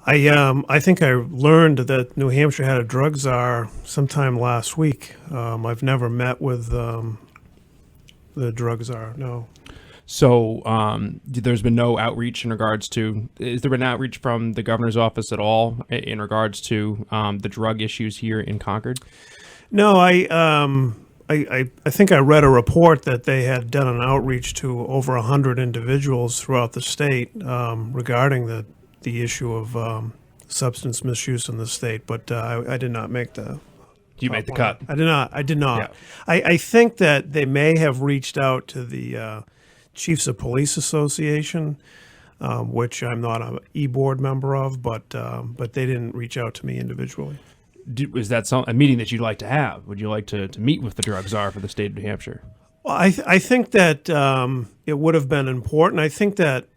I think I learned that New Hampshire had a drug czar sometime last week. I've never met with the drug czar. No. So there's been no outreach in regards to, is there been outreach from the governor's office at all in regards to the drug issues here in Concord? No, I think I read a report that they had done an outreach to over 100 individuals throughout the state regarding the issue of substance misuse in the state, but I did not make the. You made the cut. I did not. I did not. Yeah. I think that they may have reached out to the Chiefs of Police Association, which I'm not an e-board member of, but they didn't reach out to me individually. Is that a meeting that you'd like to have? Would you like to meet with the drug czar for the state of New Hampshire? Well, I think that it would have been important. I think that,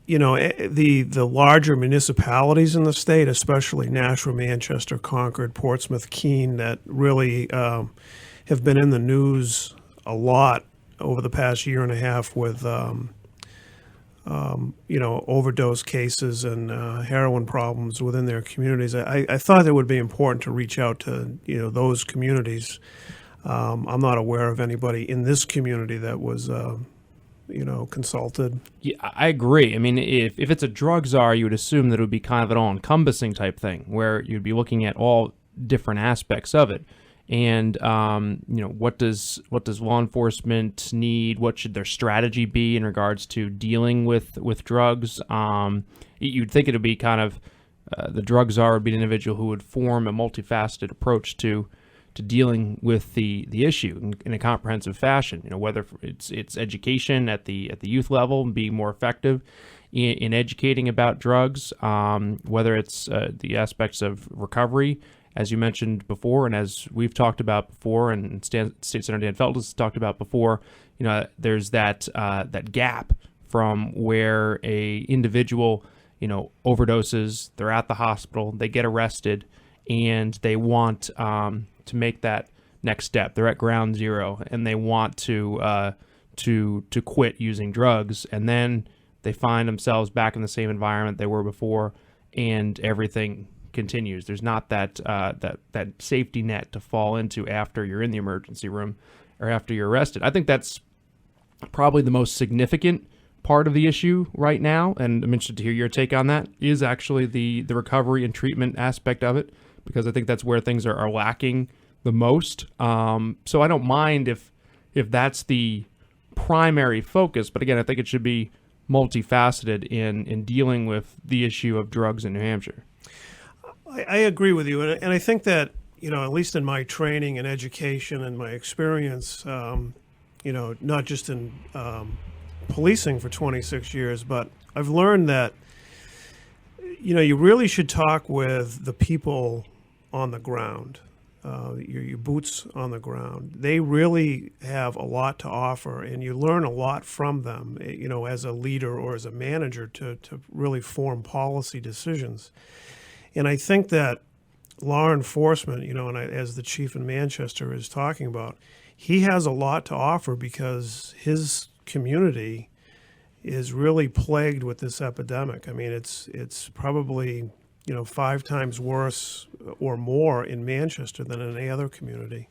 the larger municipalities in the state, especially Nashua, Manchester, Concord, Portsmouth, Keene, that really have been in the news a lot over the past year and a half with, overdose cases and heroin problems within their communities. I thought it would be important to reach out to, those communities. I'm not aware of anybody in this community that was, consulted. Yeah, I agree. I mean, if it's a drug czar, you would assume that it would be kind of an all-encompassing type thing, where you'd be looking at all different aspects of it. And what does law enforcement need? What should their strategy be in regards to dealing with drugs? You'd think it would be kind of the drug czar would be an individual who would form a multifaceted approach to dealing with the issue in a comprehensive fashion. Whether it's education at the youth level and being more effective in educating about drugs, whether it's the aspects of recovery, as you mentioned before, and as we've talked about before, and State Senator Dan Feld has talked about before, there's that gap from where a individual, overdoses, they're at the hospital, they get arrested, and they want to make that next step. They're at ground zero, and they want to quit using drugs, and then they find themselves back in the same environment they were before, and everything continues. There's not that safety net to fall into after you're in the emergency room or after you're arrested. I think that's probably the most significant part of the issue right now, and I'm interested to hear your take on that, is actually the recovery and treatment aspect of it, because I think that's where things are lacking the most. So I don't mind if that's the primary focus, but again, I think it should be multifaceted in dealing with the issue of drugs in New Hampshire. I agree with you, and I think that, at least in my training and education and my experience, not just in policing for 26 years, but I've learned that, you really should talk with the people on the ground, your boots on the ground. They really have a lot to offer, and you learn a lot from them, as a leader or as a manager to really form policy decisions. And I think that law enforcement, as the chief in Manchester is talking about, he has a lot to offer because his community is really plagued with this epidemic. I mean, it's probably, 5 times worse or more in Manchester than in any other community.